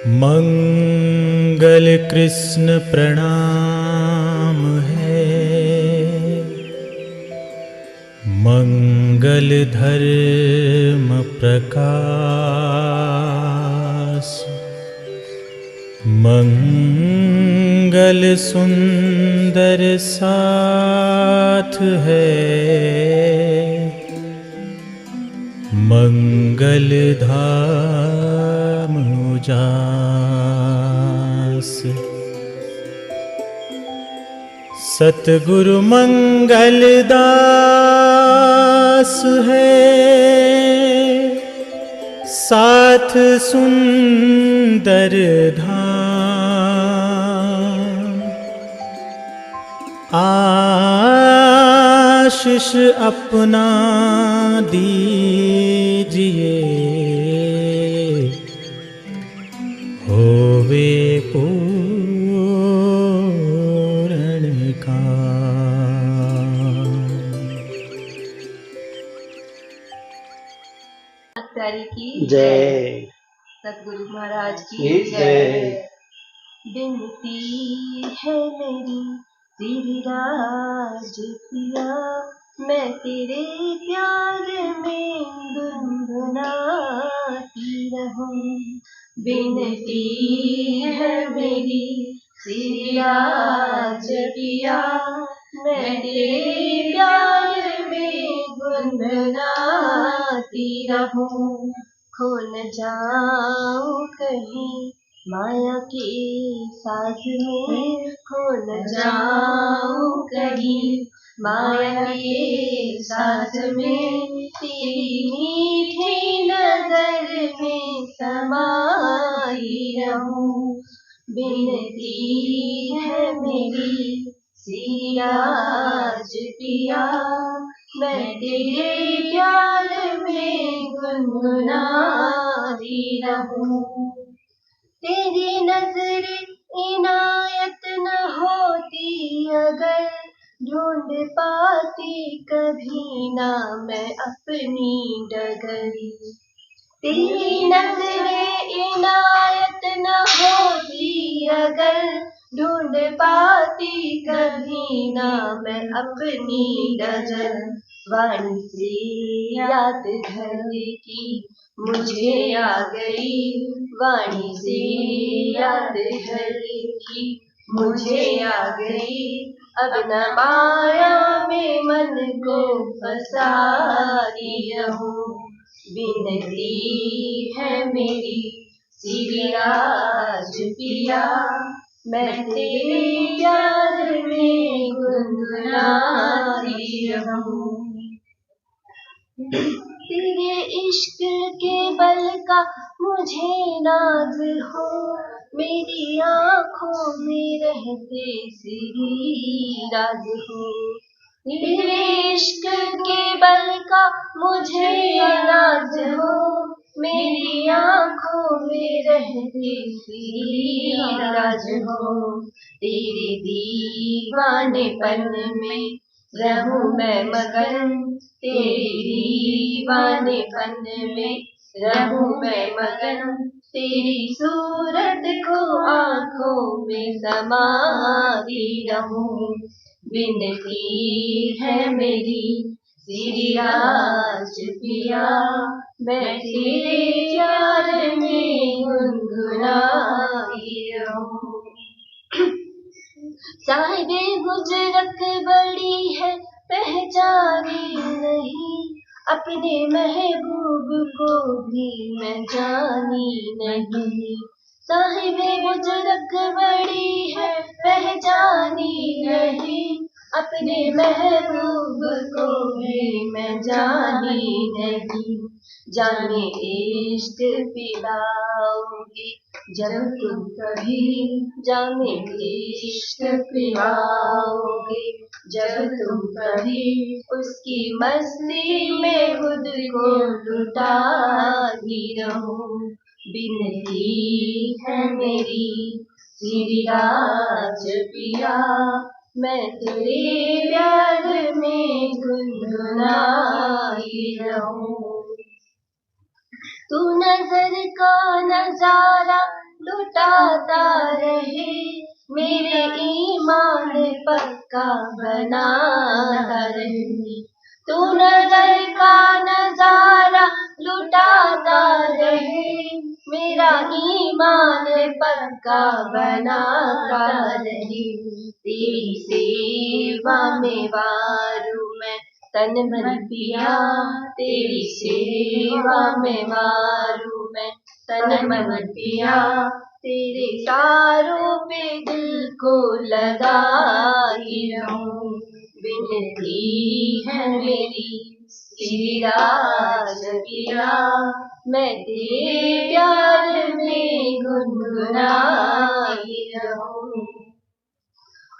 मंगल कृष्ण प्रणाम है, मंगल धर्म प्रकाश, मंगल सुंदर साथ है, मंगल धाम उजास। सतगुरु मंगल दास है, साथ सुंदर धाम, आशीष अपना दीजिए, होवे पूर्ण काम। आचार्य की जय, सतगुरु महाराज की जय। विनती है मेरी गिरिराज पिया, मैं तेरे प्यार में गुनगुनाती रहूं। विनती है मेरी गिरिराज पिया, मैं तेरे प्यार में गुनगुनाती रहूं। खो न जाऊं कहीं माया के साथ में, खो न जाऊं कहीं माया के साथ में, तेरी मीठी नजर में समाई रहूं। विनती है मेरी सिराज पिया, मैं तेरे प्यार में गुनगुनाती रहूं। तेरी नजर इनायत न होती अगर, ढूंढ पाती कभी ना मैं अपनी डगर। तेरी नजर इनायत न होती अगर, ढूंढ पाती कभी ना मैं अपनी डगर। वाणी से याद घर की मुझे आ गई, वाणी से याद घर की मुझे आ गई। अब न माया में मन को फंसाती रहूं। विनती है मेरी सिराज पिया, मैं तेरे प्यार में गुनगुनाती रहूं। तेरे इश्क के बल का मुझे नाज हो, मेरी आँखों में रहते श्री राज हो। तेरे इश्क के बल का मुझे नाज हो, मेरी आँखों में रहते श्री राज हो। तेरे दीवानेपन में रहूं मैं मगन, तेरे दीवानेपन में रहूं मैं मगन। तेरी सूरत को आँखों में समाती रहूं। विनती है मेरी सिराज पिया, मैं तेरे प्यार में गुनगुनाती रहूं। साहिबे गुजरत बड़ी है पहचानी नहीं, अपने महबूब को भी मैं जानी नहीं। साहिबे गुजरत बड़ी है पहचानी नहीं, अपने महबूब को भी मैं जानी नहीं। जाने इश्क पिलाओगी जब तुम कभी, जाने इश्क पिलाओगी जब तुम कभी, उसकी मस्ती में खुद को लुटाती रहूं। विनती है मेरी सिराज पिया, मैं तेरे प्यार में गुनगुनाती रहूं। तू नजर का नजारा लुटाता रहे, मेरे ईमान पक्का बनाता रहे। तू नजर का नजारा लुटाता रहे, मेरा ईमान पक्का बनाता रहे। तेरी सेवा में वारू मैं तन मन पिया, तेरी सेवा में वारू मैं तन मन पिया। तेरे तारों पे दिल को लगाई रहूं, विनती है मेरी श्री राज पिया। मैं तेरे प्यार में गुनगुनाई रहूं।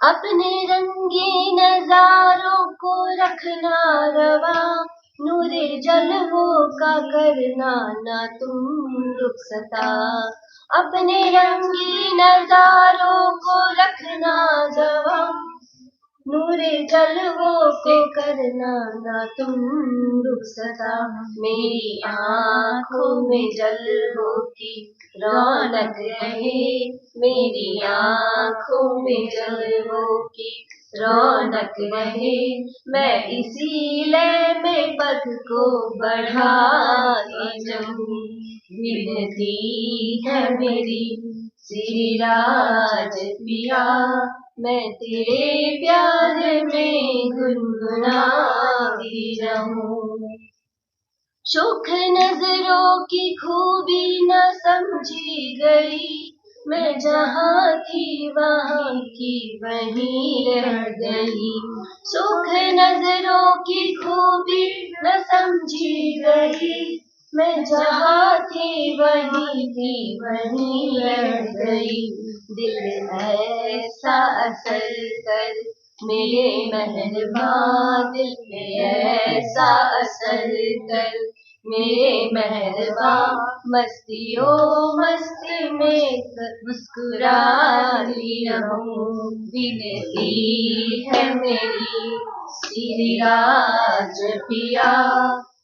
अपने रंगी नजारों को रखना रवा, नूरे जलवों का करना ना तुम रुखसता। अपने रंगी नजारों को रखना रवा, नूरे जलवों को करना ना तुम रुखसता। मेरी आँखों में जलवों की रौनक रहे, मेरी आँखों में जलवों की रौनक रहे। मैं इसी लय में पद को बढ़ाती जाऊं, विनती है मेरी श्री राज पिया। मैं तेरे प्यार में गुनगुनाती रहूं। सुख नजरों की खूबी न समझी गई, मैं जहाँ थी वहाँ की वहीं रह गई। सुख नजरों की खूबी न समझी गई, मैं जहाँ थी वहीं की वहीं रह गई। दिल ऐसा असर कर मेरे मेहरबान, दिल पे ऐसा असर कर मेरे मेहरबान। मस्तियों मस्ती में मुस्कुराती रहूं, विनती है मेरी श्री राज पिया।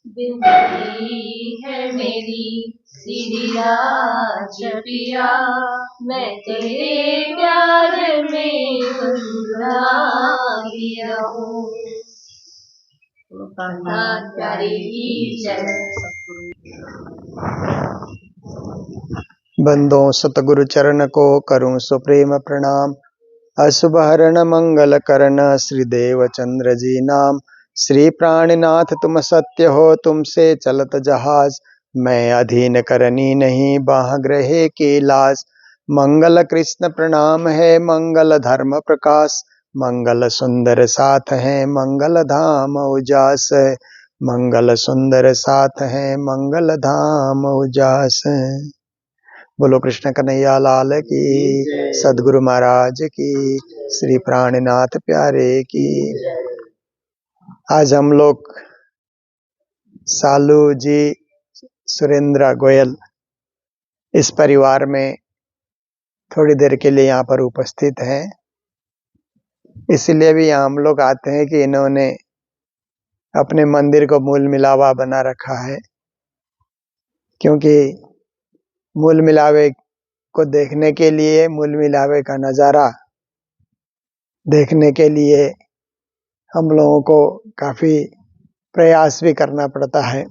विनती है मेरी श्री राज पिया। मैं तेरे प्यार में गुनगुनाती रहूं। नाथ प्यारे की जय। बंदो सतगुरु चरण को करूं सुप्रेम प्रणाम। अशुभ हरण मंगल करण श्री देव चंद्र जी नाम। श्री प्राणनाथ तुम सत्य हो, तुमसे चलत जहाज। मैं अधीन करनी नहीं, बाह ग्रहे की लाज। मंगल कृष्ण प्रणाम है, मंगल धर्म प्रकाश। मंगल सुंदर साथ है, मंगल धाम उजास है। मंगल सुंदर साथ है, मंगल धाम उजास है। बोलो कृष्ण कन्हैया लाल की, सदगुरु महाराज की, श्री प्राणनाथ प्यारे की। आज हम लोग सालू जी सुरेंद्र गोयल इस परिवार में थोड़ी देर के लिए यहाँ पर उपस्थित हैं। इसलिए भी यहाँ हम लोग आते हैं कि इन्होंने अपने मंदिर को मूल मिलावा बना रखा है, क्योंकि मूल मिलावे को देखने के लिए, मूल मिलावे का नज़ारा देखने के लिए हम लोगों को काफ़ी प्रयास भी करना पड़ता है।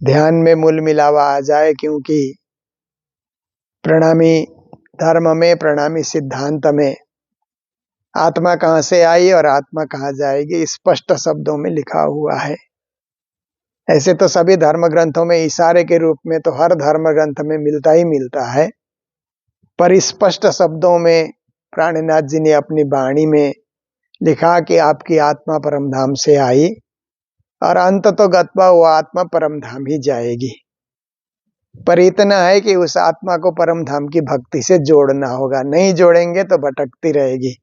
ध्यान में मूल मिलावा आ जाए, क्योंकि प्रणामी धर्म में, प्रणामी सिद्धांत में आत्मा कहाँ से आई और आत्मा कहाँ जाएगी स्पष्ट शब्दों में लिखा हुआ है। ऐसे तो सभी धर्म ग्रंथों में इशारे के रूप में तो हर धर्म ग्रंथ में मिलता ही मिलता है, पर स्पष्ट शब्दों में प्राणनाथ जी ने अपनी वाणी में लिखा कि आपकी आत्मा परम धाम से आई और अंत तो गत्वा वो आत्मा परम धाम ही जाएगी। पर इतना है कि उस आत्मा को परम धाम की भक्ति से जोड़ना होगा, नहीं जोड़ेंगे तो भटकती रहेगी।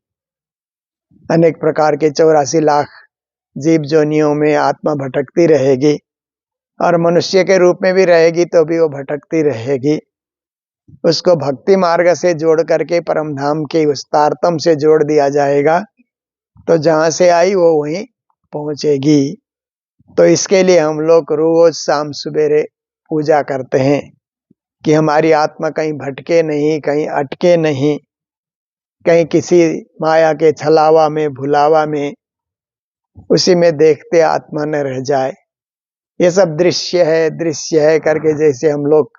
अनेक प्रकार के 84 लाख जीव जोनियों में आत्मा भटकती रहेगी और मनुष्य के रूप में भी रहेगी तो भी वो भटकती रहेगी। उसको भक्ति मार्ग से जोड़ करके परम धाम के उस तारतम से जोड़ दिया जाएगा, तो जहां से आई वो वहीं पहुंचेगी। तो इसके लिए हम लोग रोज शाम सवेरे पूजा करते हैं। कि हमारी आत्मा कहीं भटके नहीं, कहीं अटके नहीं, कहीं किसी माया के छलावा में, भुलावा में, उसी में देखते आत्मा न रह जाए। ये सब दृश्य है करके जैसे हम लोग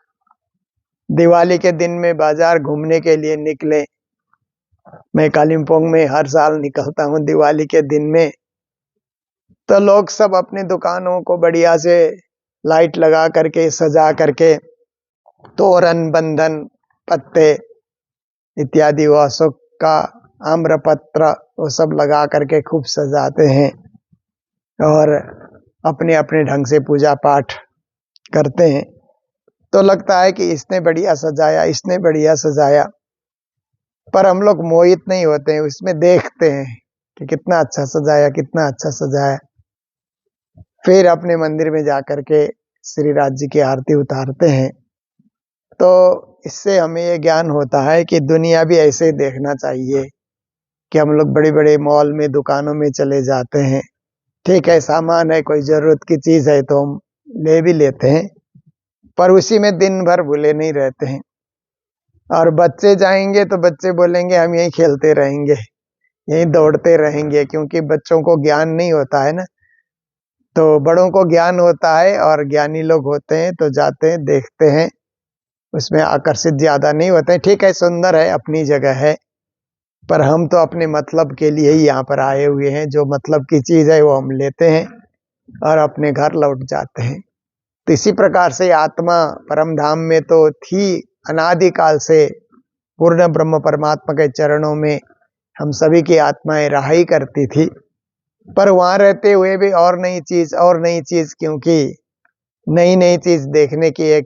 दिवाली के दिन में बाजार घूमने के लिए निकले। मैं कालिम्पोंग में हर साल निकलता हूँ दिवाली के दिन में, तो लोग सब अपनी दुकानों को बढ़िया से लाइट लगा करके, सजा करके, तोरण, बंधन, पत्ते इत्यादि, वो अशोक का आम्रपत्र, वो सब लगा करके खूब सजाते हैं और अपने अपने ढंग से पूजा पाठ करते हैं। तो लगता है कि इसने बढ़िया सजाया, इसने बढ़िया सजाया, पर हम लोग मोहित नहीं होते हैं, उसमें देखते हैं कि कितना अच्छा सजाया, कितना अच्छा सजाया। फिर अपने मंदिर में जाकर के श्री राज जी की आरती उतारते हैं। तो इससे हमें ये ज्ञान होता है कि दुनिया भी ऐसे ही देखना चाहिए कि हम लोग बड़े बड़े मॉल में, दुकानों में चले जाते हैं, ठीक है, सामान है, कोई जरूरत की चीज है तो हम ले भी लेते हैं, पर उसी में दिन भर भूले नहीं रहते हैं। और बच्चे जाएंगे तो बच्चे बोलेंगे हम यहीं खेलते रहेंगे, यहीं दौड़ते रहेंगे, क्योंकि बच्चों को ज्ञान नहीं होता है ना। तो बड़ों को ज्ञान होता है और ज्ञानी लोग होते हैं तो जाते हैं, देखते हैं, उसमें आकर्षित ज्यादा नहीं होते हैं। ठीक है, सुंदर है, अपनी जगह है, पर हम तो अपने मतलब के लिए ही यहाँ पर आए हुए हैं। जो मतलब की चीज है वो हम लेते हैं और अपने घर लौट जाते हैं। तो इसी प्रकार से आत्मा परम धाम में तो थी अनादिकाल से, पूर्ण ब्रह्म परमात्मा के चरणों में हम सभी की आत्माएं रहा ही करती थी। पर वहां रहते हुए भी और नई चीज, क्योंकि नई नई चीज देखने की एक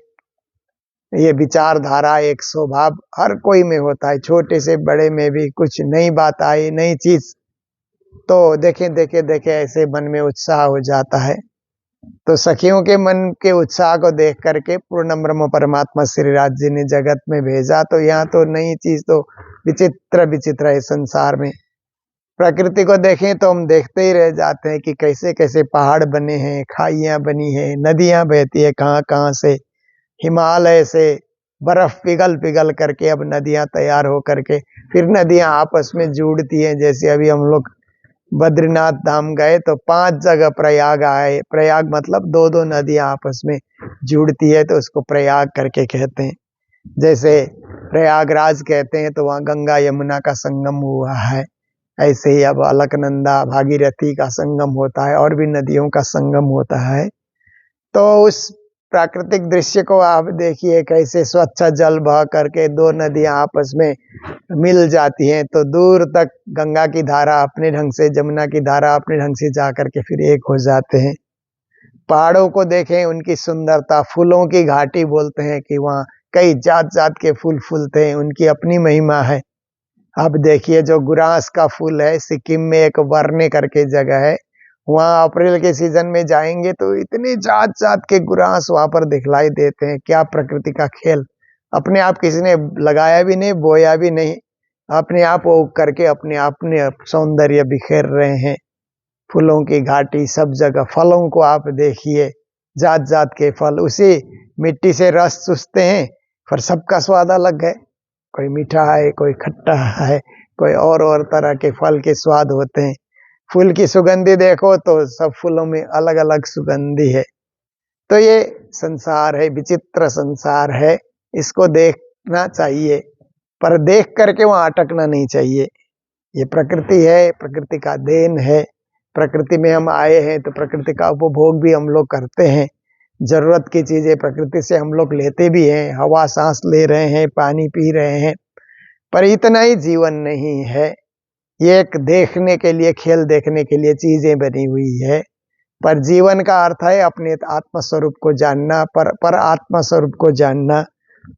ये विचारधारा, एक स्वभाव हर कोई में होता है, छोटे से बड़े में भी कुछ नई बात आई, नई चीज, तो देखे देखे देखे ऐसे मन में उत्साह हो जाता है। तो सखियों के मन के उत्साह को देख करके पूर्ण ब्रह्म परमात्मा श्री राज जी ने जगत में भेजा। तो यहाँ तो नई चीज तो विचित्र विचित्र है संसार में। प्रकृति को देखें तो हम देखते ही रह जाते हैं कि कैसे कैसे पहाड़ बने हैं, खाइयां बनी है, नदियां बहती है कहाँ कहाँ से, हिमालय से बर्फ पिघल पिघल करके अब नदियां तैयार हो करके फिर नदियां आपस में जुड़ती हैं। जैसे अभी हम लोग बद्रीनाथ धाम गए तो 5 जगह प्रयाग आए, प्रयाग मतलब दो दो नदियां आपस में जुड़ती है तो उसको प्रयाग करके कहते हैं। जैसे प्रयागराज कहते हैं तो वहाँ गंगा यमुना का संगम हुआ है, ऐसे ही अब अलकनंदा भागीरथी का संगम होता है और भी नदियों का संगम होता है। तो उस प्राकृतिक दृश्य को आप देखिए, कैसे स्वच्छ जल बह करके दो नदियां आपस में मिल जाती हैं, तो दूर तक गंगा की धारा अपने ढंग से, जमुना की धारा अपने ढंग से जा करके फिर एक हो जाते हैं। पहाड़ों को देखें, उनकी सुंदरता, फूलों की घाटी बोलते हैं कि वहाँ कई जात जात के फूल फूलते हैं, उनकी अपनी महिमा है। अब देखिए जो गुरांस का फूल है, सिक्किम में एक वर्णे करके जगह है, वहाँ अप्रैल के सीजन में जाएंगे तो इतने जात जात के गुरांस वहां पर दिखलाई देते हैं। क्या प्रकृति का खेल! अपने आप किसी ने लगाया भी नहीं, बोया भी नहीं, अपने आप वो करके अपने अपने सौंदर्य बिखेर रहे हैं। फूलों की घाटी सब जगह, फलों को आप देखिए, जात जात के फल, उसी मिट्टी से रस चूसते हैं, पर सबका स्वाद अलग है। कोई मीठा है, कोई खट्टा है, कोई और तरह के फल के स्वाद होते हैं। फूल की सुगंधी देखो तो सब फूलों में अलग अलग सुगंधी है। तो ये संसार है, विचित्र संसार है, इसको देखना चाहिए, पर देख करके वहां अटकना नहीं चाहिए। ये प्रकृति है, प्रकृति का देन है, प्रकृति में हम आए हैं तो प्रकृति का उपभोग भी हम लोग करते हैं। जरूरत की चीजें प्रकृति से हम लोग लेते भी हैं, हवा सांस ले रहे हैं, पानी पी रहे हैं, पर इतना ही जीवन नहीं है। ये एक देखने के लिए, खेल देखने के लिए चीजें बनी हुई है, पर जीवन का अर्थ है अपने आत्म स्वरूप को जानना, पर आत्मा स्वरूप को जानना,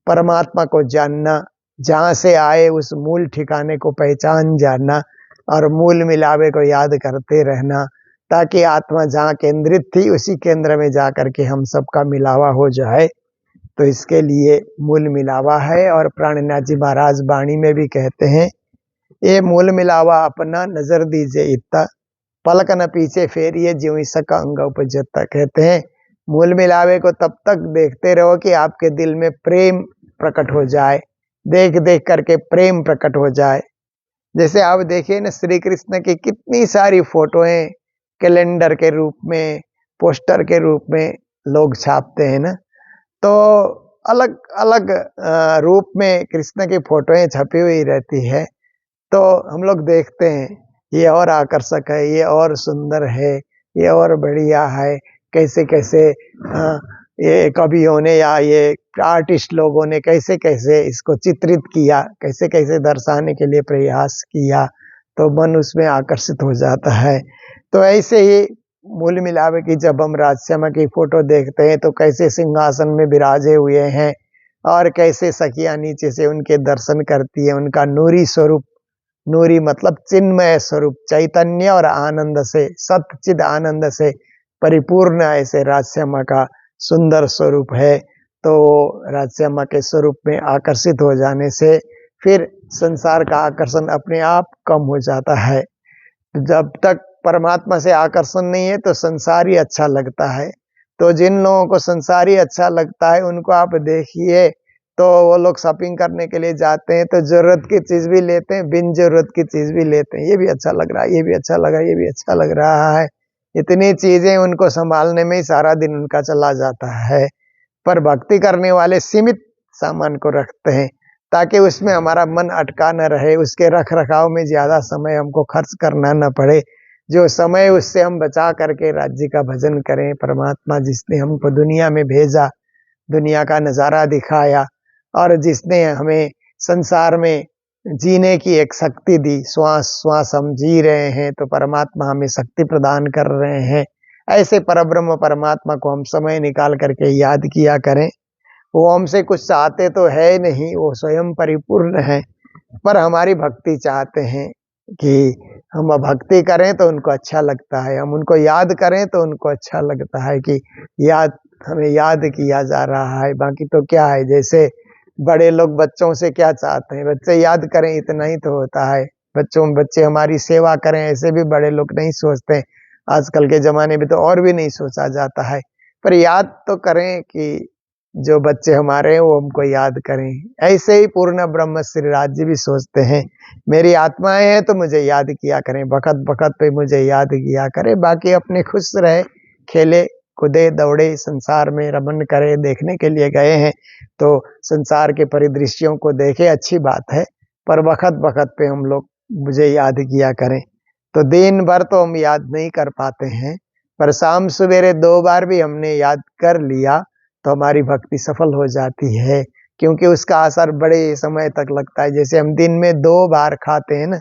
परमात्मा को जानना, जहाँ से आए उस मूल ठिकाने को पहचान जानना और मूल मिलावे को याद करते रहना, ताकि आत्मा जहाँ केंद्रित थी उसी केंद्र में जाकर के हम सबका मिलावा हो जाए। तो इसके लिए मूल मिलावा है। और प्राणनाथ जी महाराज वाणी में भी कहते हैं, ये मूल मिलावा अपना नजर दीजिए इतना, पलक न पीछे फेरिए ज्यों सका अंग उपजता। कहते हैं मूल मिलावे को तब तक देखते रहो कि आपके दिल में प्रेम प्रकट हो जाए, देख देख करके प्रेम प्रकट हो जाए। जैसे आप देखिए ना, श्री कृष्ण की कितनी सारी फोटोएं कैलेंडर के रूप में, पोस्टर के रूप में लोग छापते हैं ना, तो अलग अलग रूप में कृष्ण की फोटोएं छपी हुई रहती है। तो हम लोग देखते हैं, ये और आकर्षक है, ये और सुंदर है, ये और बढ़िया है, कैसे कैसे ये कवियों ने या ये आर्टिस्ट लोगों ने कैसे कैसे इसको चित्रित किया, कैसे कैसे दर्शाने के लिए प्रयास किया, तो मन उसमें आकर्षित हो जाता है। तो ऐसे ही मूल मिलावे की जब हम राजश्यामा की फोटो देखते हैं तो कैसे सिंहासन में विराजे हुए हैं और कैसे सखियां नीचे से उनके दर्शन करती है, उनका नूरी स्वरूप, नूरी मतलब चिन्मय स्वरूप, चैतन्य और आनंद से, सच्चिद आनंद से परिपूर्ण ऐसे राजश्यामा का सुंदर स्वरूप है। तो राजश्यामा के स्वरूप में आकर्षित हो जाने से फिर संसार का आकर्षण अपने आप कम हो जाता है। जब तक परमात्मा से आकर्षण नहीं है तो संसार ही अच्छा लगता है। तो जिन लोगों को संसार ही अच्छा लगता है उनको आप देखिए, तो वो लोग शॉपिंग करने के लिए जाते हैं तो जरूरत की चीज भी लेते हैं, बिन जरूरत की चीज भी लेते हैं। ये भी अच्छा लग रहा है, ये भी अच्छा लग रहा है, ये भी अच्छा लग रहा है। इतनी चीजें उनको संभालने में ही सारा दिन उनका चला जाता है। पर भक्ति करने वाले सीमित सामान को रखते हैं ताकि उसमें हमारा मन अटका न रहे, उसके रख रखाव में ज्यादा समय हमको खर्च करना न पड़े। जो समय उससे हम बचा करके राज्य का भजन करें। परमात्मा जिसने हमको दुनिया में भेजा, दुनिया का नजारा दिखाया और जिसने हमें संसार में जीने की एक शक्ति दी, श्वास श्वास हम जी रहे हैं तो परमात्मा हमें शक्ति प्रदान कर रहे हैं। ऐसे परब्रह्म परमात्मा को हम समय निकाल करके याद किया करें। वो हमसे कुछ चाहते तो है नहीं, वो स्वयं परिपूर्ण है, पर हमारी भक्ति चाहते हैं कि हम भक्ति करें तो उनको अच्छा लगता है, हम उनको याद करें तो उनको अच्छा लगता है कि हमें याद किया जा रहा है। बाकी तो क्या है, जैसे बड़े लोग बच्चों से क्या चाहते हैं, बच्चे याद करें इतना ही तो होता है। बच्चे हमारी सेवा करें ऐसे भी बड़े लोग नहीं सोचते। आजकल के जमाने में तो और भी नहीं सोचा जाता है, पर याद तो करें कि जो बच्चे हमारे हैं वो हमको याद करें। ऐसे ही पूर्ण ब्रह्म श्री राज जी भी सोचते हैं, मेरी आत्माएं हैं तो मुझे याद किया करें, बखत बखत पे मुझे याद किया करें। बाकी अपने खुश रहे, खेले कूदे दौड़े, संसार में रमन करे, देखने के लिए गए हैं तो संसार के परिदृश्यों को देखे, अच्छी बात है, पर बखत बखत पे हम लोग मुझे याद किया करें। तो दिन भर तो हम याद नहीं कर पाते हैं, पर शाम सवेरे 2 बार भी हमने याद कर लिया तो हमारी भक्ति सफल हो जाती है, क्योंकि उसका असर बड़े समय तक लगता है। जैसे हम दिन में 2 बार खाते हैं ना,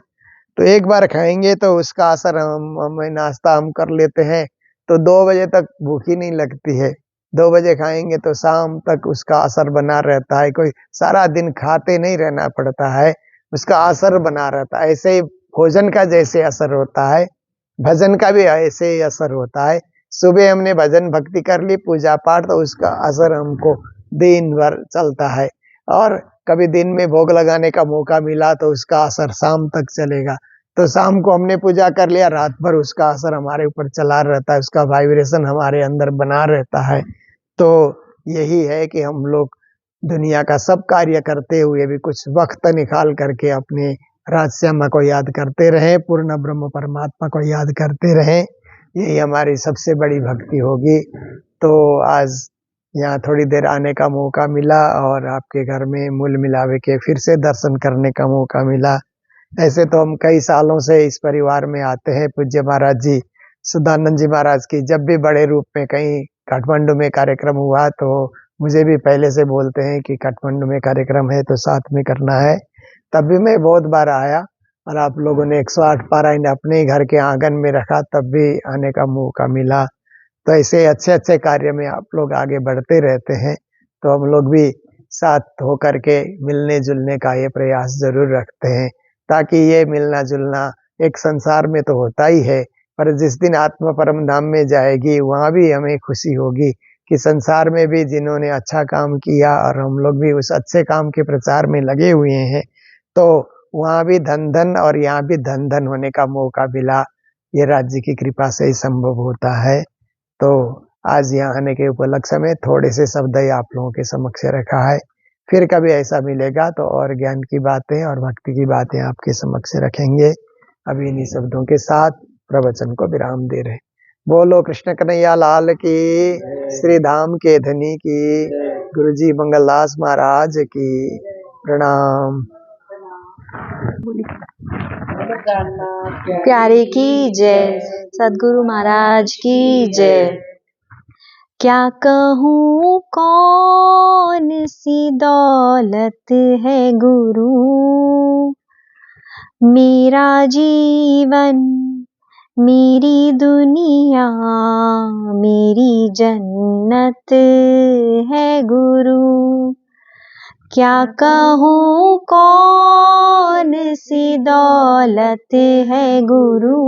तो 1 बार खाएंगे तो उसका असर हमें नाश्ता हम कर लेते हैं तो 2 बजे तक भूख ही नहीं लगती है। 2 बजे खाएंगे तो शाम तक उसका असर बना रहता है। कोई सारा दिन खाते नहीं रहना पड़ता है, उसका असर बना रहता है। ऐसे ही भोजन का जैसे असर होता है, भजन का भी ऐसे ही असर होता है। सुबह हमने भजन भक्ति कर ली, पूजा पाठ, तो उसका असर हमको दिन भर चलता है। और कभी दिन में भोग लगाने का मौका मिला तो उसका असर शाम तक चलेगा। तो शाम को हमने पूजा कर लिया, रात भर उसका असर हमारे ऊपर चला रहता है, उसका वाइब्रेशन हमारे अंदर बना रहता है। तो यही है कि हम लोग दुनिया का सब कार्य करते हुए भी कुछ वक्त निकाल करके अपने राजश्यामा को याद करते रहें, पूर्ण ब्रह्म परमात्मा को याद करते रहें। यही हमारी सबसे बड़ी भक्ति होगी। तो आज यहाँ थोड़ी देर आने का मौका मिला और आपके घर में मूल मिलावे के फिर से दर्शन करने का मौका मिला। ऐसे तो हम कई सालों से इस परिवार में आते हैं। पूज्य महाराज जी, सुधानंद जी महाराज की जब भी बड़े रूप में कहीं काठमांडू में कार्यक्रम हुआ तो मुझे भी पहले से बोलते हैं कि काठमांडू में कार्यक्रम है तो साथ में करना है। तब भी मैं बहुत बार आया और आप लोगों ने 108 पारायण अपने घर के आंगन में रखा, तब भी आने का मौका मिला। तो ऐसे अच्छे अच्छे कार्य में आप लोग आगे बढ़ते रहते हैं, तो हम लोग भी साथ होकर के मिलने जुलने का ये प्रयास जरूर रखते हैं, ताकि ये मिलना जुलना एक संसार में तो होता ही है, पर जिस दिन आत्मा परम धाम में जाएगी वहां भी हमें खुशी होगी कि संसार में भी जिन्होंने अच्छा काम किया और हम लोग भी उस अच्छे काम के प्रचार में लगे हुए हैं, तो वहां भी धन धन और यहाँ भी धन धन होने का मौका मिला। ये राज्य की कृपा से ही संभव होता है। तो आज यहाँ आने के उपलक्ष्य में थोड़े से शब्द ही आप लोगों के समक्ष रखा है। फिर कभी ऐसा मिलेगा तो और ज्ञान की बातें और भक्ति की बातें आपके समक्ष रखेंगे। अभी इन्हीं शब्दों के साथ प्रवचन को विराम दे रहे। बोलो कृष्ण कन्हैया लाल की, श्री धाम के धनी की, गुरुजी मंगलदास महाराज की प्रणाम। प्यारे की जय, सद्गुरु महाराज की जय। क्या कहूँ कौन सी दौलत है गुरु, मेरा जीवन मेरी दुनिया मेरी जन्नत है गुरु। क्या कहूँ कौन सी दौलत है गुरु,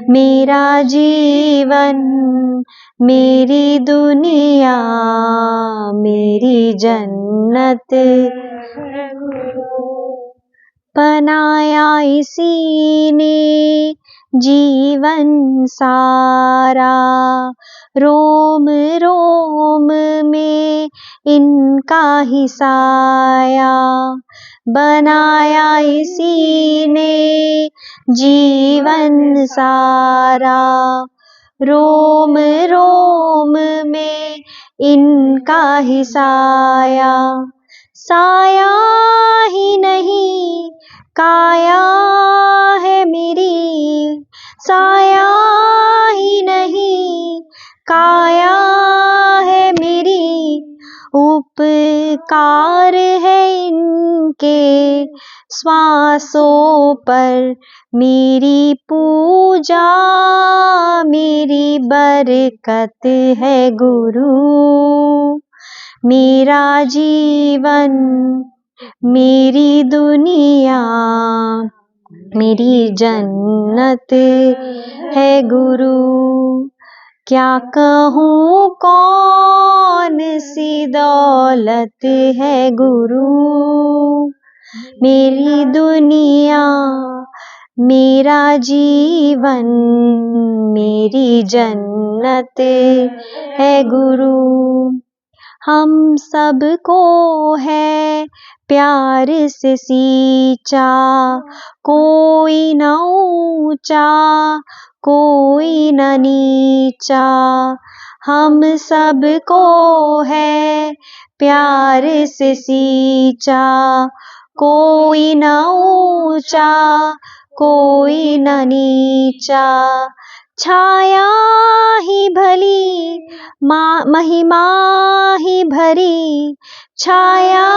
मेरा जीवन मेरी दुनिया मेरी जन्नत है गुरु। बनाया इसी ने जीवन सारा, रोम रोम में इनका ही साया। बनाया इसी ने जीवन सारा, रोम रोम में इनका ही साया। साया ही नहीं काया है मेरी, साया ही नहीं काया है मेरी। उपकार है इनके श्वासों पर, मेरी पूजा मेरी बरकत है गुरु। मेरा जीवन मेरी दुनिया मेरी जन्नत है गुरु। क्या कहूँ कौन सी दौलत है गुरु, मेरी दुनिया मेरा जीवन मेरी जन्नत है गुरु। हम सबको है प्यार से सींचा, कोई न ऊंचा कोई न नीचा। हम सबको है प्यार से सींचा, कोई न ऊंचा कोई न नीचा। छाया ही भली महिमा ही भरी, छाया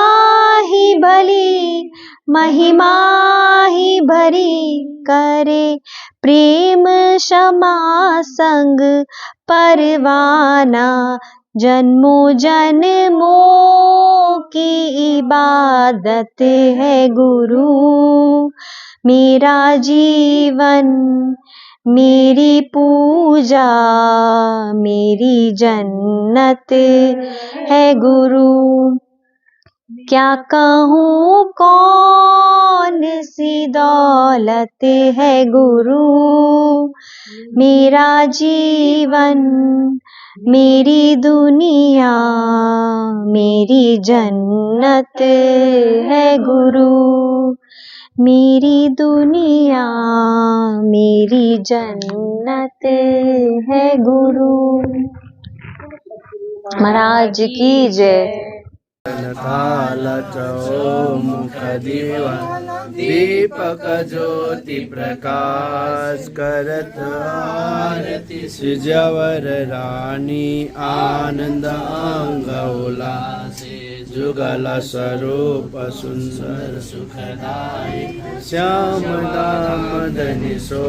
ही भली महिमा ही भरी। करे प्रेम क्षमा संग परवाना, जन्मों जन्मों की इबादत है गुरु। मेरा जीवन मेरी पूजा मेरी जन्नत है गुरु। क्या कहूँ कौन सी दौलत है गुरु, मेरा जीवन मेरी दुनिया मेरी जन्नत है गुरु। मेरी दुनिया मेरी जन्नत है गुरु। महाराज की जय। मुख दीपक ज्योति प्रकाश करत आरती। सिजवर रानी आनंद अंग उल्लासे, जुगल स्वरूप सुंदर सुखदाई। श्याम दाम दनि सो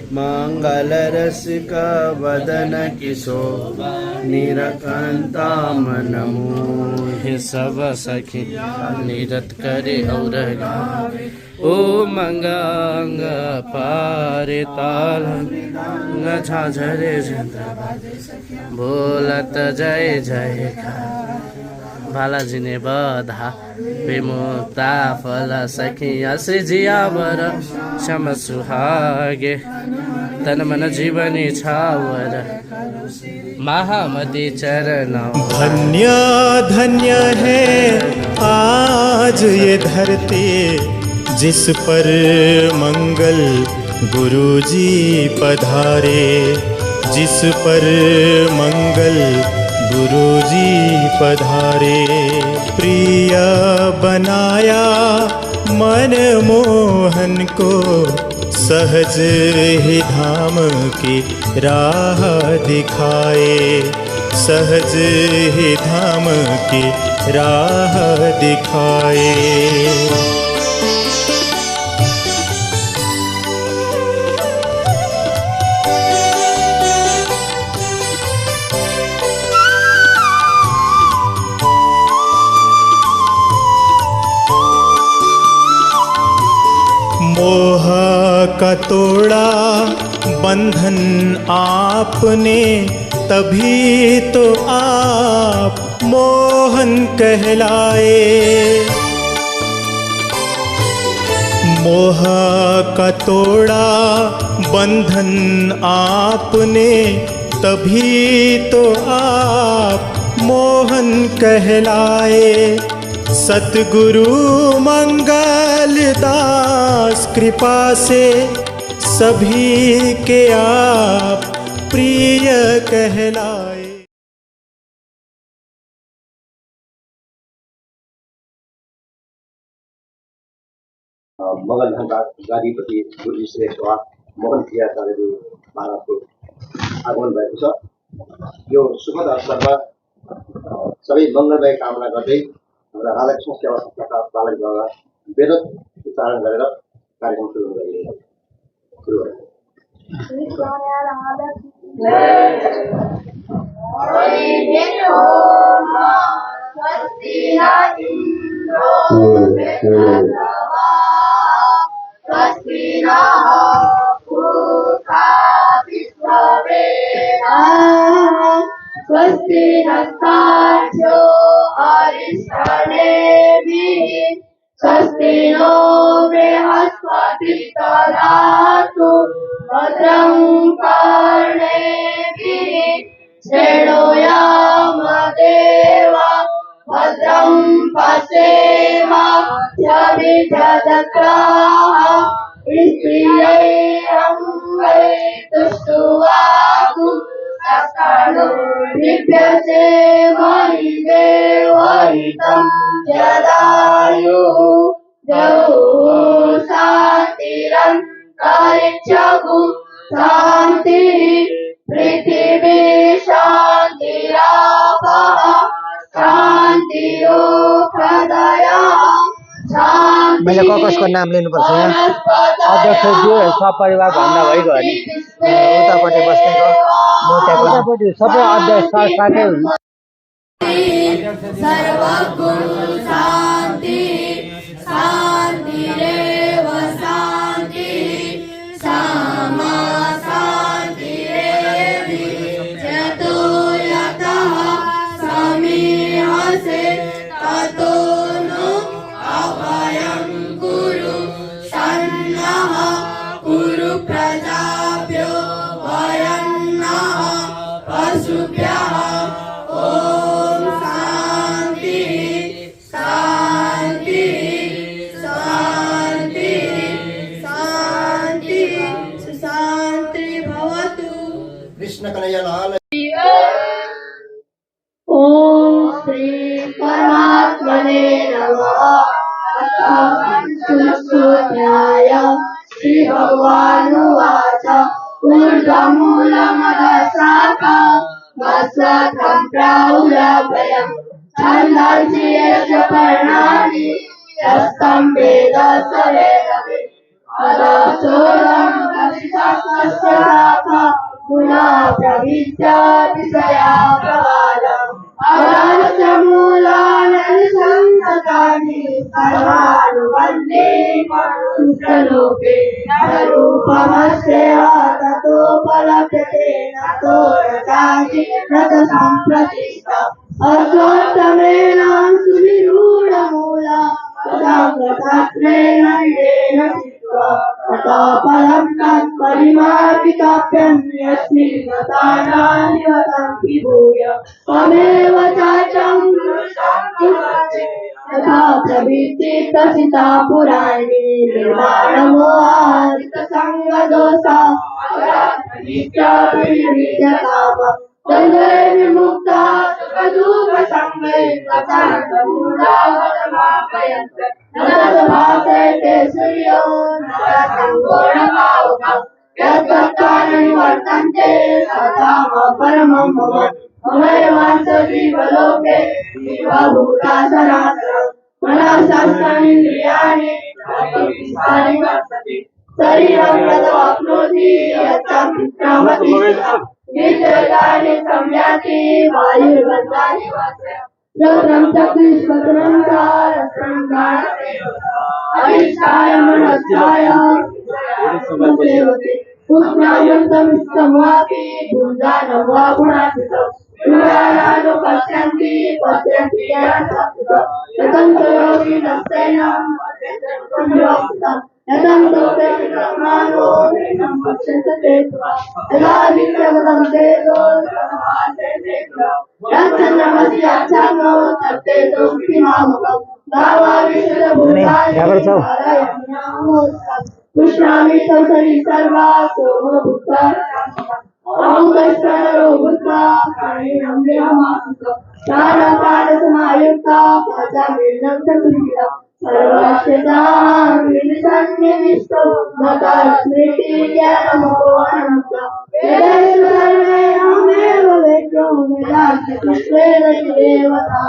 मंगल रसिक वदन किशो, निरकंता मन मोहि सब सखी निरत करे और गावे। ओ मंगांग पारे ताल झाझरे बोलत जय जय बालाजी ने बधा विमुक्ता फल सखिया श्री जियावर क्षम सुहागे। तन मन जीवनी छावर महामति चरण। धन्य धन्य है आज ये धरती जिस पर मंगल गुरुजी पधारे, जिस पर मंगल गुरुजी पधारे। प्रिय बनाया मन मोहन को, सहज ही धाम की राह दिखाए, सहज ही धाम की राह दिखाए। मोह का तोड़ा बंधन आपने, तभी तो आप मोहन कहलाए। मोह का तोड़ा बंधन आपने, तभी तो आप मोहन कहलाए। सतगुरु मंगल दास कृपा से सभी के आप प्रिय कहलाए। मगन गाडीपति गुरुजी श्री सेवा मोहन क्रियाचार्यजी महाराजको आगमन भएको छ। यो सुखद अवसरमा सबै मङ्गलमय कामना गर्दै हाम्रा राधाकृष्ण सेवा संस्थाका पालकद्वारा वेदोक्त उच्चारण गरेर कार्यक्रम सुरु गरिएको छ। स्वस्ति नस्तार्क्ष्यो अरिष्टनेमिः स्वस्ति नो बृहस्पतिर्दधातु भद्रं कर्णेभिः शृणुयामदेवा भद्रं पश्येमाक्षभिर्यजत्राः स्त्रियैरङ्गैस्तुष्टुवागु निप्यसे मयि देवहितं जदायुः जहुः शान्तिरन्तरिक्षगु शान्तिः पृथिवी शान्तिरापः शान्तिरोषधयः मैले कसको नाम लिनुपर्छ यहाँ? अध्यक्षज्यू सपरिवार भन्दा भइगयो नि उतापट्टि बस्नेको उतापट्टि सबै अध्यक्ष साथै हुन्छ। सर्वगुरु शान्ति शान्तिरेव शान्ति सामा शान्तिरेवि यतो यतः समीहसे ततो नो अभयं कुरु सन्नः कुरु प्रजाभ्यो वयन्नः पशुभ्यः। ॐ शान्ति शान्ति शान्ति शान्ति शान्ति भवतु। कृष्ण कन्हैया लाल। ॐ श्री परमात्मने नमः। अथ श्री भगवानुवाच ऊर्ध्वमूलमधशाखा वस्वकं प्राहुरभयं छन्दांसि यस्य पर्णानि यस्तं वेद स वेदवित्। अधश्चोदं कशिशस्य शाखा पुनः प्रविश्य विषया प्रवादम्। अधश्च मूलानि सन्ततानि सर्वानुबन्धे पुरुषलोके न रूपमस्य ततोपलभ्यते नतो रतासि न च सम्प्रतिष्ठा। अश्वत्थमेन सुविरूढमूला असाङ्गशास्त्रेण हितेन चित्वा तथा पदं तत्परिमार्गिताभ्यं यस्मिन् गतानानि वदन्ति भूय त्वमेव चाचं तथा प्रवृत्ति प्रसिता पुराणे निर्माणमोहादितसङ्गदोषा नित्यविनिर्यताम तन्मे विमुक्ता सुखदुःखसङ्गे तथान्तमूढावतमापयन्त न तद्भासते सूर्यो न तत्सङ्गो न पावकः यत्तत्त्वानि वर्तन्ते सताम परमं मम ममैवांसो जीवलोके जीवभूता सनातनम् मनःशास्त्राणीन्द्रियाणि प्रकृतिस्थानि वर्तन्ते शरीरं यदवाप्नोति यच्चाप्युत्क्रामति नित्यकानि संयाति वायुर्गन्धानि वासय श्रोत्रं चक्षुष्पत्रं रसनं अधिष्ठाय मनश्चाय पुष्णामृतं स्तमवापि भुञ्जानं वा गुणान्वितं पुराणानि पश्यन्ति यतन्तो योगिनस्तेनं यतन्तो ते ब्रह्माणो नैनं पश्यन्ते यदा विक्रमं तेजो समासे यच्चन्द्रमसि यच्चाग्नो तत्तेजो मामकं कृष्णामि संसरि सर्वा सोमभूता अहंकष्टरो भूत्वा कारणं ब्रह्मात्मकं प्राणपादसमायुक्ता पाचामीनं चतुर्विधं सर्वश्रेतां विनिसन्निविष्टो गतास्मृतिज्ञानमोहनम् वेदेषु सर्वेऽहमेव वेद्यो वेदान्त कृष्णेन देवता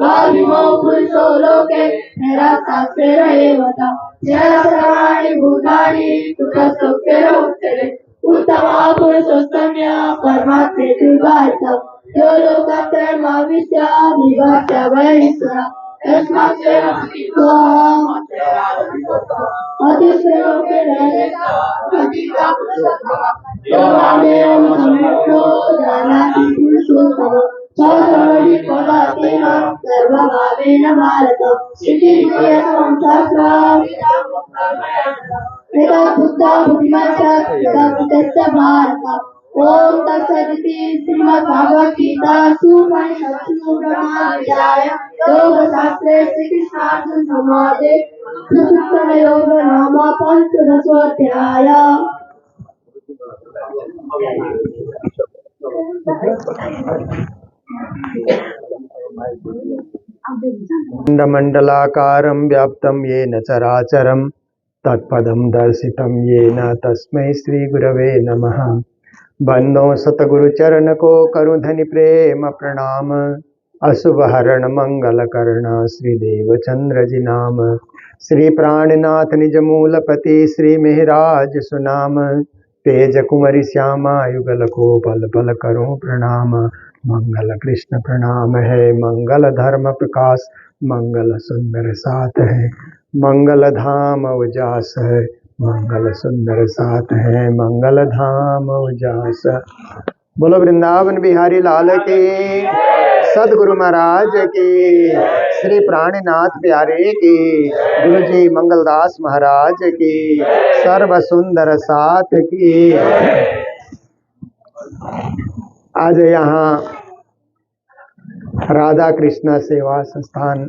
वायुमो पुरुषो लोके निराशास्तेन एव ता सर्वाणि भूतानि कुतस्तोक्तेन उच्यते उत्तमः पुरुषोत्तमः परमात्मेति विभातितः यो लोकत्रयमाविश्य विभक्त्य वैश्वरः यस्माच्चैव स्थितोऽहम् अतिश्रेयोऽपि रहस्य यो मामेवं सम्यक्तो जानाति पुरुषोत्तमः सर्वभावेन भारत श्रीकृष्णं शास्त्रम् एतत् बुद्धा बुद्धिमत्स्य भारत ओम तत्सदिति श्रीमद्भगवद्गीतासु उपनिषत्सु ब्रह्मविद्यायां योगशास्त्रे श्रीकृष्णार्जुन संवादे सुसुप्तमयोग नाम पञ्चदशोऽध्यायः। मंडलाकारं व्याप्तं येन चराचरं तत्पदं दर्शितं येन तस्मै श्रीगुरवे नमः। बन्नो सतगुरुचरण को करुँ धनि प्रेम प्रणाम। अशुभ हरण मंगल कर्ण श्रीदेव चंद्र जी नाम। श्री प्राणनाथ निज मूलपति श्री मेहराज सुनाम। तेज कुंवरी श्यामा युगल को पल पल करूं प्रणाम। मंगल कृष्ण प्रणाम है मंगल धर्म प्रकाश मंगल सुंदर साथ है मंगल धाम उजास है मंगल सुंदर साथ है मंगल धाम उजास। बोलो वृंदावन बिहारी लाल की, सदगुरु महाराज की, श्री प्राणनाथ प्यारे की, गुरु जी मंगलदास महाराज की, सर्व सुंदर साथ की। आज यहाँ राधा कृष्ण सेवा संस्थान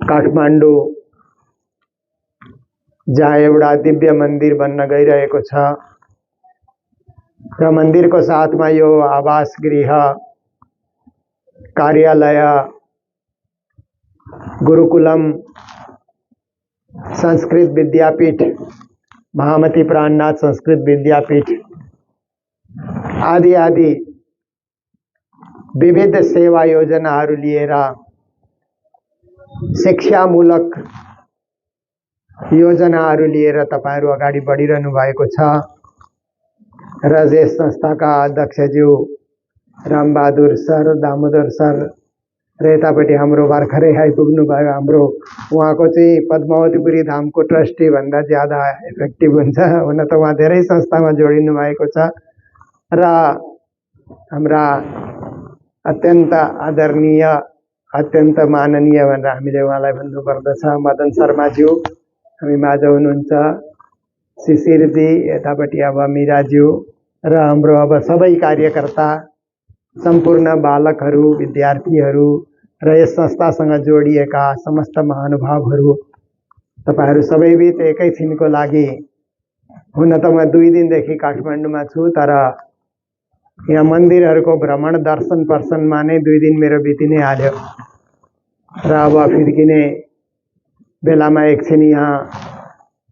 काठमाडौँ जहाँ एउटा दिव्य मंदिर बन्न गइरहेको छ र मन्दिरको साथमा यो आवास गृह, कार्यालय, गुरुकुलम, संस्कृत विद्यापीठ, महामती प्राणनाथ संस्कृत विद्यापीठ आदि आदि विविध सेवा योजनाहरू लिएर शिक्षामूलक योजनाहरू लिएर तपाईहरु अगाडि बढिरहनु भएको छ र यस संस्थाका अध्यक्षज्यू रामबहादुर सर, दामोदर सर र यतापट्टि हाम्रो भर्खरै आइपुग्नु भयो हाम्रो उहाँको चाहिँ पद्मावतीपुरी धामको ट्रस्टी भन्दा ज्यादा इफेक्टिभ हुन्छ। हुन त उहाँ धेरै संस्थामा जोडिनु भएको छ र हाम्रा अत्यन्त आदरणीय अत्यन्त माननीय भनेर हामीले उहाँलाई भन्नुपर्दछ। मदन शर्माज्यू हामी माझ हुनुहुन्छ, शिशिरजी यतापट्टि, अब मिराज्यू र हाम्रो अब सबै कार्यकर्ता, सम्पूर्ण बालकहरू, विद्यार्थीहरू र यस संस्थासँग जोडिएका समस्त महानुभावहरू, तपाईहरू सबैबिच एकैछिनको लागि, हुन त म 2 दिनदेखि काठमाडौँमा छु, तर यहाँ मन्दिरहरूको भ्रमण दर्शन पर्सनमा नै 2 दिन मेरो बिति नै हाल्यो र अब फिर्किने बेलामा एकछिन यहाँ